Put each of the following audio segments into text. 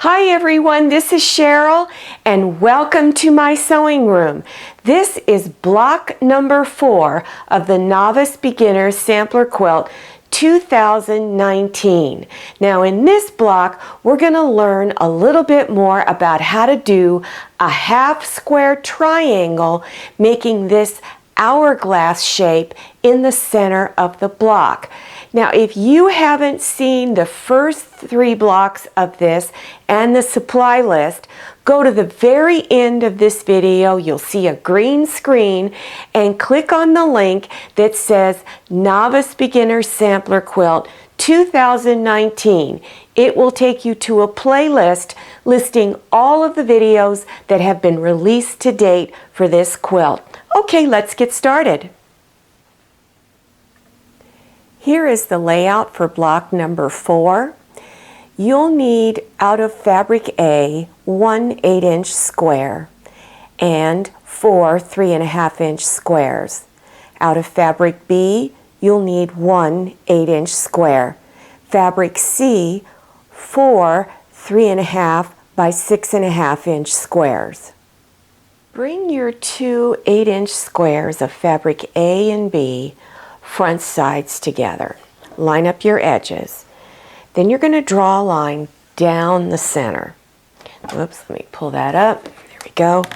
Hi everyone, this is Cheryl and welcome to my sewing room. This is block number 4 of the Novice Beginners Sampler Quilt 2019. Now in this block we're going to learn a little bit more about how to do a half square triangle, making this hourglass shape in the center of the block. Now, if you haven't seen the first 3 blocks of this and the supply list, go to the very end of this video. You'll see a green screen and click on the link that says Novice Beginners Sampler Quilt 2019. It will take you to a playlist listing all of the videos that have been released to date for this quilt. Okay, let's get started. Here is the layout for block number 4. You'll need out of fabric A 1 8-inch square and 4 3.5-inch squares. Out of fabric B, you'll need 1 8-inch square. Fabric C, 4 3.5 by 6.5-inch squares. Bring your 2 8-inch squares of fabric A and B front sides together. Line up your edges. Then you're going to draw a line down the center. Oops, let me pull that up. There we go.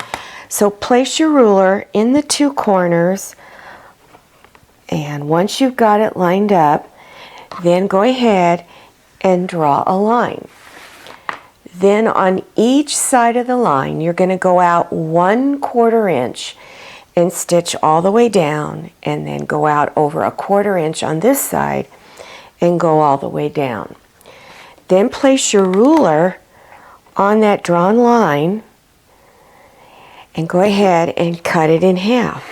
So place your ruler in the 2 corners, and once you've got it lined up, then go ahead and draw a line. Then on each side of the line you're going to go out 1/4 inch and stitch all the way down, and then go out over 1/4 inch on this side and go all the way down. Then place your ruler on that drawn line and go ahead and cut it in half.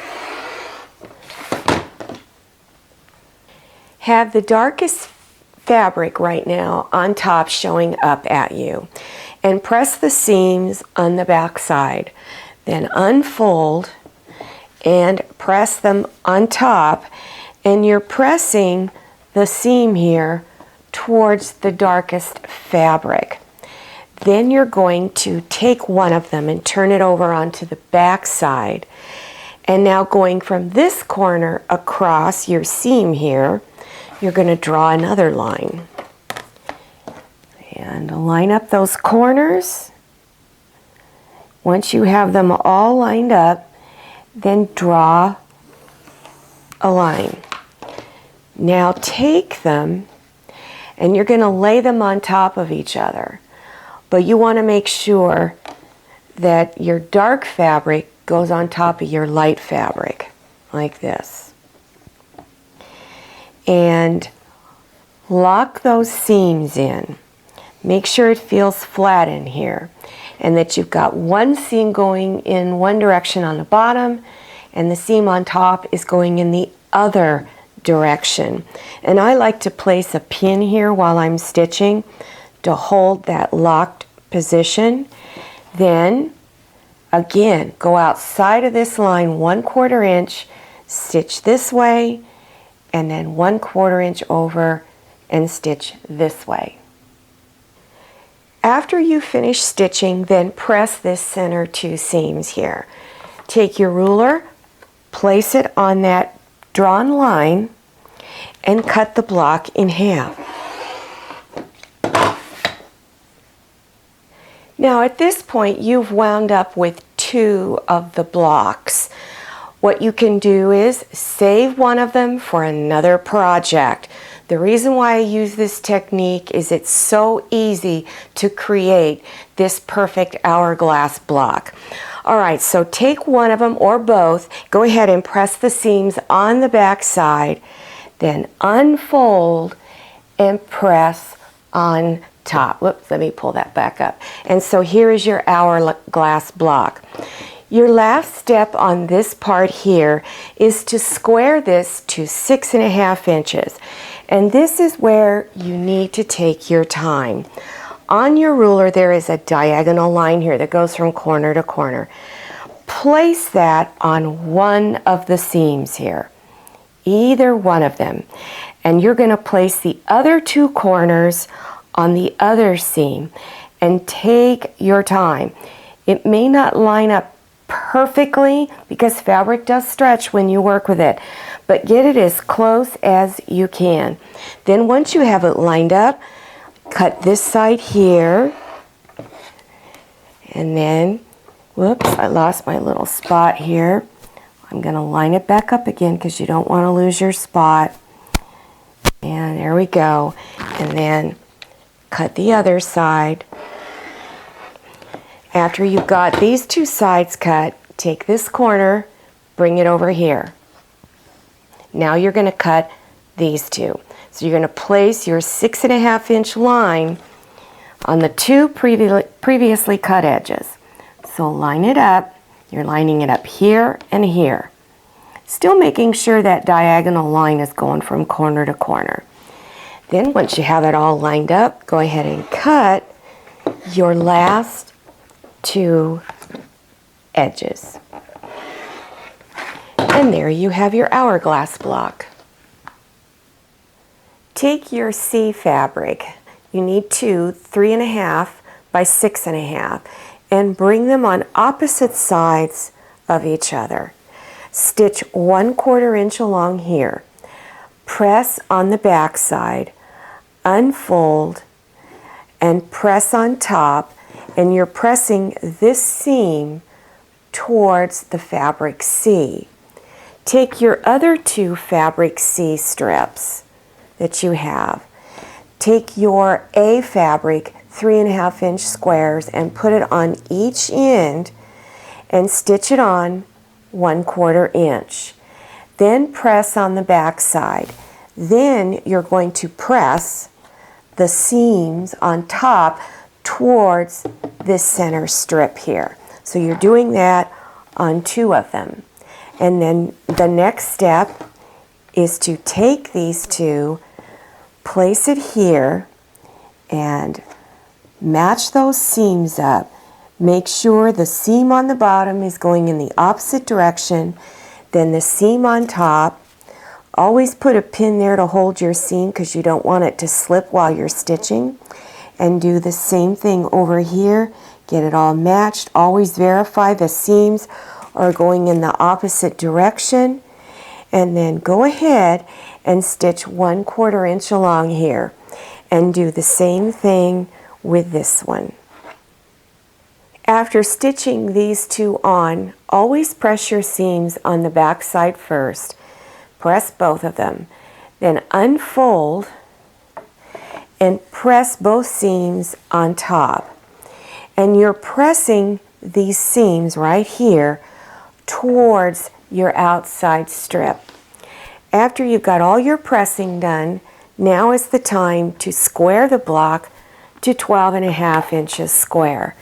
Have the darkest fabric right now on top showing up at you, and press the seams on the back side. Then unfold and press them on top, and you're pressing the seam here towards the darkest fabric. Then you're going to take one of them and turn it over onto the back side, and now going from this corner across your seam here, you're going to draw another line and line up those corners. Once you have them all lined up, then draw a line. Now take them and you're going to lay them on top of each other, but you want to make sure that your dark fabric goes on top of your light fabric like this, and lock those seams in. Make sure it feels flat in here, and that you've got one seam going in one direction on the bottom and the seam on top is going in the other direction. And I like to place a pin here while I'm stitching to hold that locked position. Then again, go outside of this line 1/4 inch, stitch this way, and then 1/4 inch over and stitch this way. After you finish stitching, then press this center 2 seams here. Take your ruler, place it on that drawn line, and cut the block in half. Now at this point you've wound up with 2 of the blocks. What you can do is save one of them for another project. The reason why I use this technique is it's so easy to create this perfect hourglass block. Alright, so take one of them or both, go ahead and press the seams on the back side, then unfold and press on top. Whoops, let me pull that back up. And so here is your hourglass block. Your last step on this part here is to square this to 6.5 inches. And this is where you need to take your time. On your ruler there is a diagonal line here that goes from corner to corner. Place that on one of the seams here, either one of them. And you're going to place the other 2 corners on the other seam. and take your time. It may not line up perfectly because fabric does stretch when you work with it, but get it as close as you can. Then once you have it lined up, cut this side here, and then, whoops, I lost my little spot here. I'm going to line it back up again because you don't want to lose your spot. And there we go. And then cut the other side. After you've got these two sides cut, take this corner, bring it over here. Now you're going to cut these two. So you're going to place your 6.5-inch line on the two previously cut edges. So line it up. You're lining it up here and here. Still making sure that diagonal line is going from corner to corner. Then once you have it all lined up, go ahead and cut your last two edges. And there you have your hourglass block. Take your C fabric, you need two 3.5 by 6.5, and bring them on opposite sides of each other. Stitch 1/4 inch along here. Press on the back side, unfold, and press on top, and you're pressing this seam towards the fabric C. Take your other two fabric C strips that you have. Take your A fabric 3.5-inch squares and put it on each end and stitch it on 1/4 inch. Then press on the back side. Then you're going to press the seams on top towards this center strip here. So you're doing that on two of them. And then the next step is to take these two, place it here, and match those seams up. Make sure the seam on the bottom is going in the opposite direction than the seam on top. Always put a pin there to hold your seam because you don't want it to slip while you're stitching. And do the same thing over here. Get it all matched. Always verify the seams are going in the opposite direction. And then go ahead and stitch 1/4 inch along here. And do the same thing with this one. After stitching these two on, always press your seams on the back side first. Press both of them. Then unfold and press both seams on top. And you're pressing these seams right here towards your outside strip. After you've got all your pressing done, now is the time to square the block to 12.5 inches square.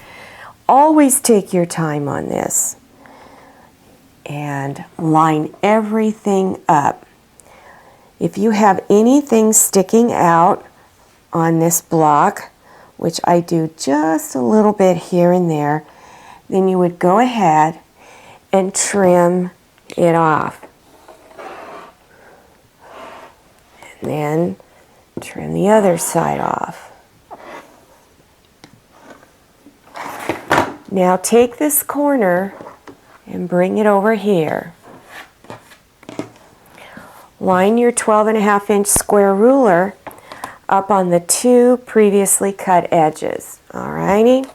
Always take your time on this and line everything up. If you have anything sticking out on this block, which I do just a little bit here and there, then you would go ahead and trim it off. And then trim the other side off. Now take this corner and bring it over here. Line your 12.5 inch square ruler up on the two previously cut edges. Alrighty?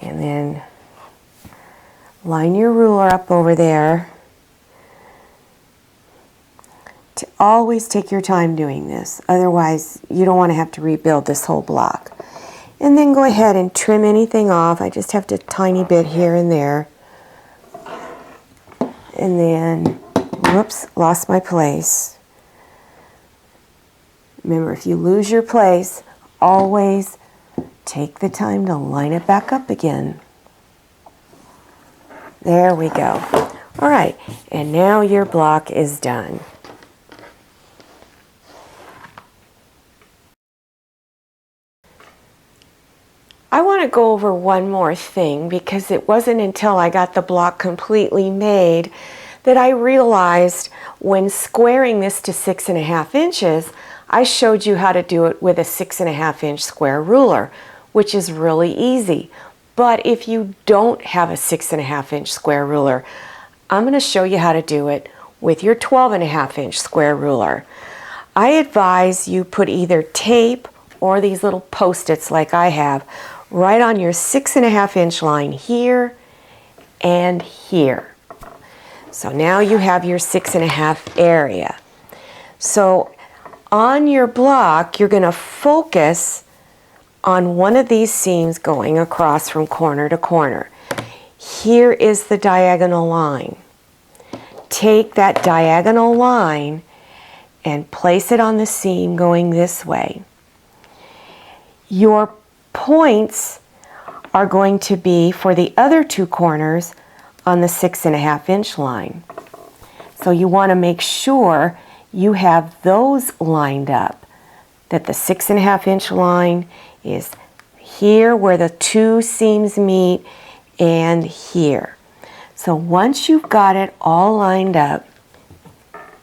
And then line your ruler up over there. To always take your time doing this, otherwise you don't want to have to rebuild this whole block. And then go ahead and trim anything off. I just have a tiny bit here and there. And then, whoops, lost my place. Remember, if you lose your place, always take the time to line it back up again. There we go. All right, and now your block is done. I want to go over one more thing because it wasn't until I got the block completely made that I realized when squaring this to 6.5 inches, I showed you how to do it with a 6.5 inch square ruler. which is really easy. But if you don't have a 6.5-inch square ruler, I'm going to show you how to do it with your 12.5-inch square ruler. I advise you put either tape or these little Post-its like I have right on your 6.5-inch line here and here. So now you have your 6.5 area. So on your block, you're going to focus on one of these seams going across from corner to corner. Here is the diagonal line. Take that diagonal line and place it on the seam going this way. Your points are going to be for the other two corners on the 6.5-inch line. So you want to make sure you have those lined up, that the 6.5-inch line is here where the two seams meet and here. So once you've got it all lined up,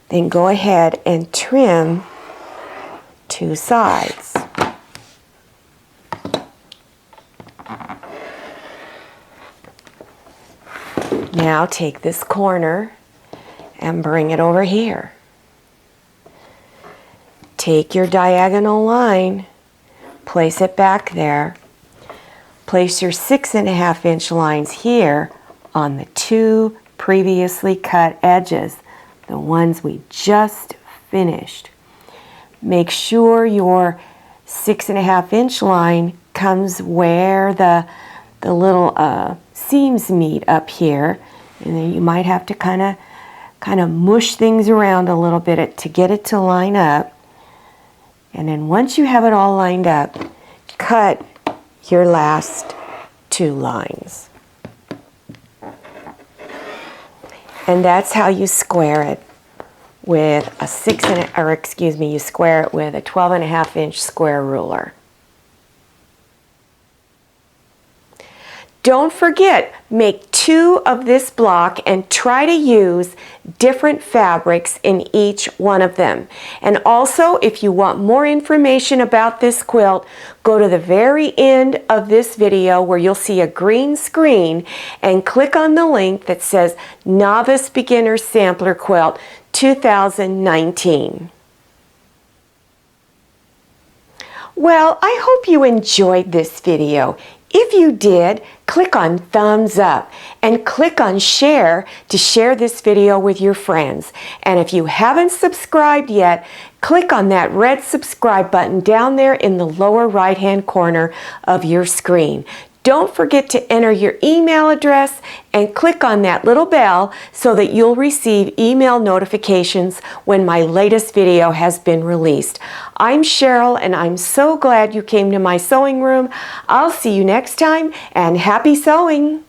then go ahead and trim two sides. Now take this corner and bring it over here. Take your diagonal line, place it back there. Place your 6.5-inch lines here on the two previously cut edges, the ones we just finished. Make sure your 6.5-inch line comes where the little seams meet up here, and then you might have to kind of mush things around a little bit to get it to line up. And then once you have it all lined up, cut your last two lines. And that's how you square it with a you square it with a 12.5-inch square ruler. Don't forget, make two of this block and try to use different fabrics in each one of them. And also, if you want more information about this quilt, go to the very end of this video where you'll see a green screen and click on the link that says Novice Beginners Sampler Quilt 2019. Well, I hope you enjoyed this video. If you did, click on thumbs up and click on share to share this video with your friends. And if you haven't subscribed yet, click on that red subscribe button down there in the lower right-hand corner of your screen. Don't forget to enter your email address and click on that little bell so that you'll receive email notifications when my latest video has been released. I'm Cheryl, and I'm so glad you came to my sewing room. I'll see you next time, and happy sewing!